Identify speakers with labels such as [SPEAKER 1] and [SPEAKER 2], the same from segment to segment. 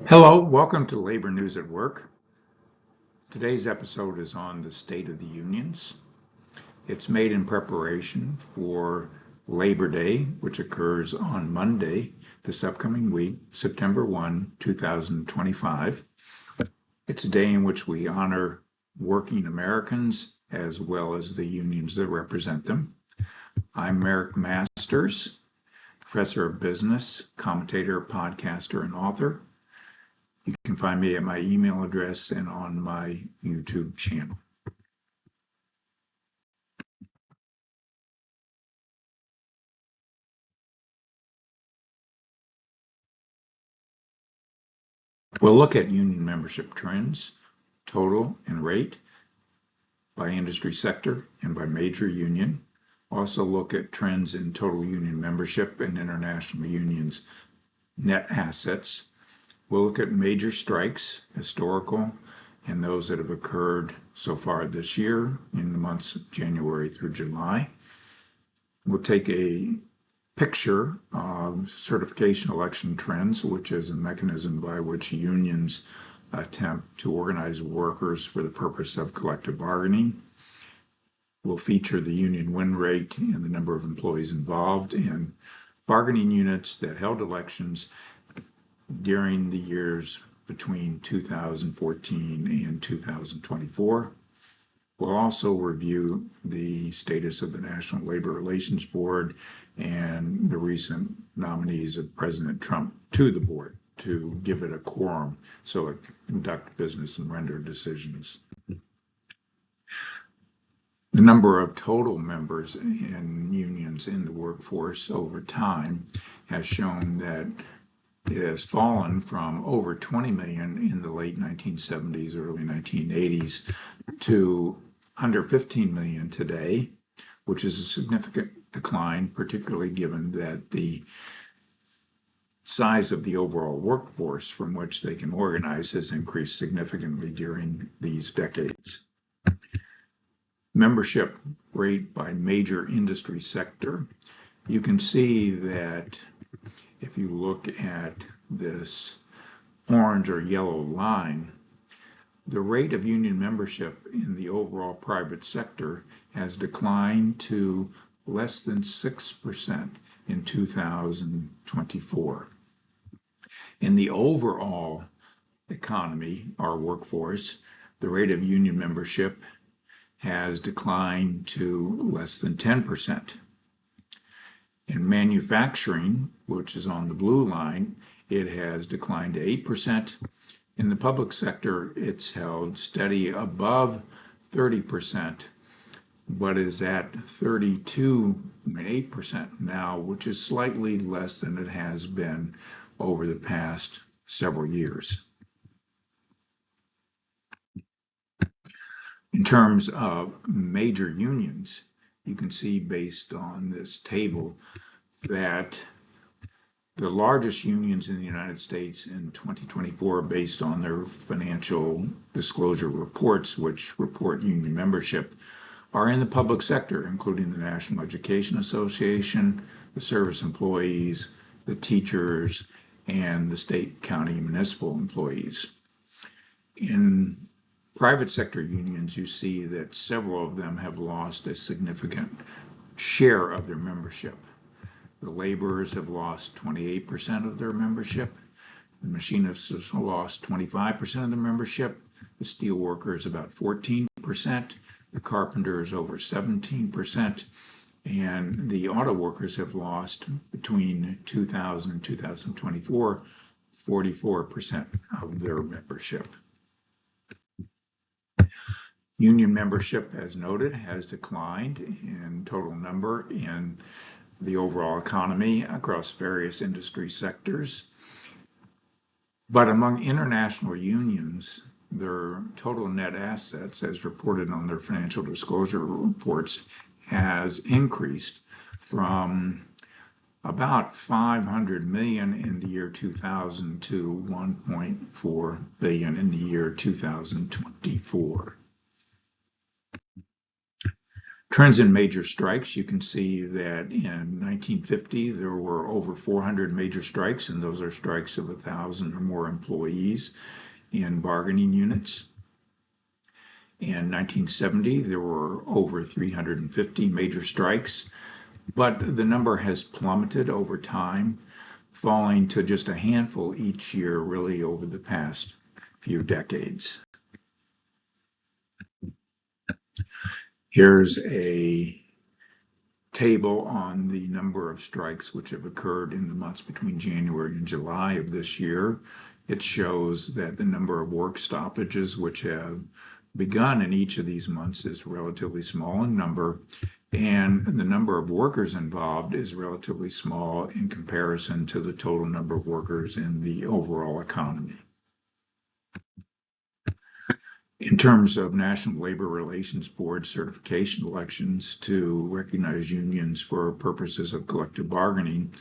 [SPEAKER 1] Hello, welcome to Labor News at Work. Today's episode is on the State of the Unions. It's made in preparation for Labor Day, which occurs on Monday this upcoming week, September 1, 2025. It's a day in which we honor working Americans as well as the unions that represent them. I'm Merrick Masters, professor of business, commentator, podcaster, and author. You can find me at my email address and on my YouTube channel. We'll look at union membership trends, total and rate, by industry sector and by major union. Also look at trends in total union membership and international unions' net assets. We'll look at major strikes, historical, and those that have occurred so far this year in the months of January through July. We'll take a picture of certification election trends, which is a mechanism by which unions attempt to organize workers for the purpose of collective bargaining. We'll feature the union win rate and the number of employees involved in bargaining units that held elections during the years between 2014 and 2024. We'll also review the status of the National Labor Relations Board and the recent nominees of President Trump to the board to give it a quorum so it can conduct business and render decisions. The number of total members in unions in the workforce over time has shown that it has fallen from over 20 million in the late 1970s, early 1980s to under 15 million today, which is a significant decline, particularly given that the size of the overall workforce from which they can organize has increased significantly during these decades. Membership rate by major industry sector. You can see that if you look at this orange or yellow line, the rate of union membership in the overall private sector has declined to less than 6% in 2024. In the overall economy, our workforce, the rate of union membership has declined to less than 10%. In manufacturing, which is on the blue line, it has declined to 8%. In the public sector, it's held steady above 30%, but is at 32.8% now, which is slightly less than it has been over the past several years. In terms of major unions, you can see based on this table that the largest unions in the United States in 2024, based on their financial disclosure reports, which report union membership, are in the public sector, including the National Education Association, the service employees, the teachers, and the state, county, and municipal employees. In private sector unions, you see that several of them have lost a significant share of their membership. The laborers have lost 28% of their membership. The machinists have lost 25% of their membership. The steel workers about 14%. The carpenters over 17%. And the auto workers have lost between 2000 and 2024, 44% of their membership. Union membership, as noted, has declined in total number in the overall economy across various industry sectors. But among international unions, their total net assets, as reported on their financial disclosure reports, has increased from about 500 million in the year 2000 to 1.4 billion in the year 2024. Trends in major strikes, you can see that in 1950 there were over 400 major strikes, and those are strikes of 1,000 or more employees in bargaining units. In 1970 there were over 350 major strikes, but the number has plummeted over time, falling to just a handful each year really over the past few decades. Here's a table on the number of strikes which have occurred in the months between January and July of this year. It shows that the number of work stoppages which have begun in each of these months is relatively small in number, and the number of workers involved is relatively small in comparison to the total number of workers in the overall economy. In terms of National Labor Relations Board certification elections to recognize unions for purposes of collective bargaining,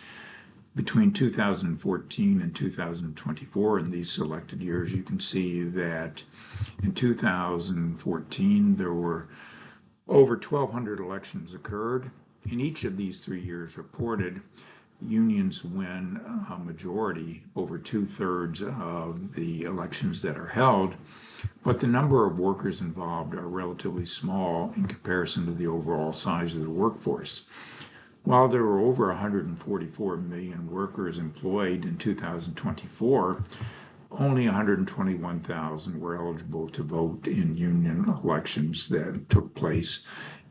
[SPEAKER 1] between 2014 and 2024 in these selected years, you can see that in 2014 there were over 1,200 elections occurred. In each of these 3 years reported, unions win a majority, over 2/3 of the elections that are held, but the number of workers involved are relatively small in comparison to the overall size of the workforce. While there were over 144 million workers employed in 2024, only 121,000 were eligible to vote in union elections that took place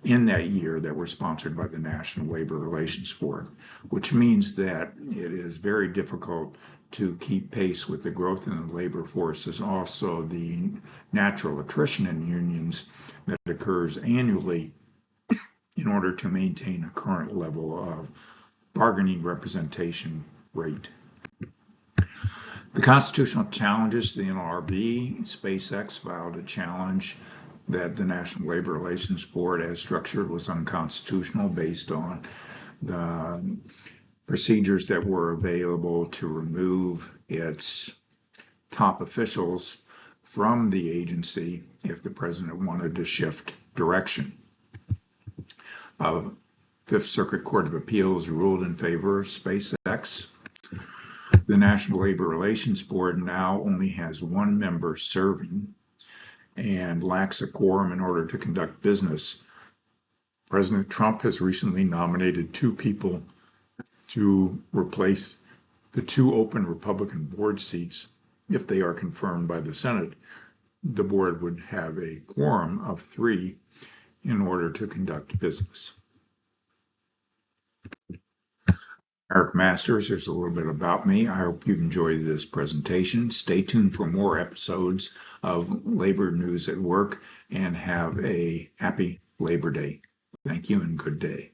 [SPEAKER 1] in that year that were sponsored by the National Labor Relations Board, which means that it is very difficult to keep pace with the growth in the labor force, as also the natural attrition in unions that occurs annually in order to maintain a current level of bargaining representation rate. The constitutional challenges to the NLRB, SpaceX filed a challenge that the National Labor Relations Board, as structured, was unconstitutional based on the procedures that were available to remove its top officials from the agency if the president wanted to shift direction. Fifth Circuit Court of Appeals ruled in favor of SpaceX. The National Labor Relations Board now only has one member serving and lacks a quorum in order to conduct business. President Trump has recently nominated 2 people to replace the 2 open Republican board seats. If they are confirmed by the Senate, the board would have a quorum of 3 in order to conduct business. Eric Masters, here's a little bit about me. I hope you've enjoyed this presentation. Stay tuned for more episodes of Labor News at Work, and have a happy Labor Day. Thank you and good day.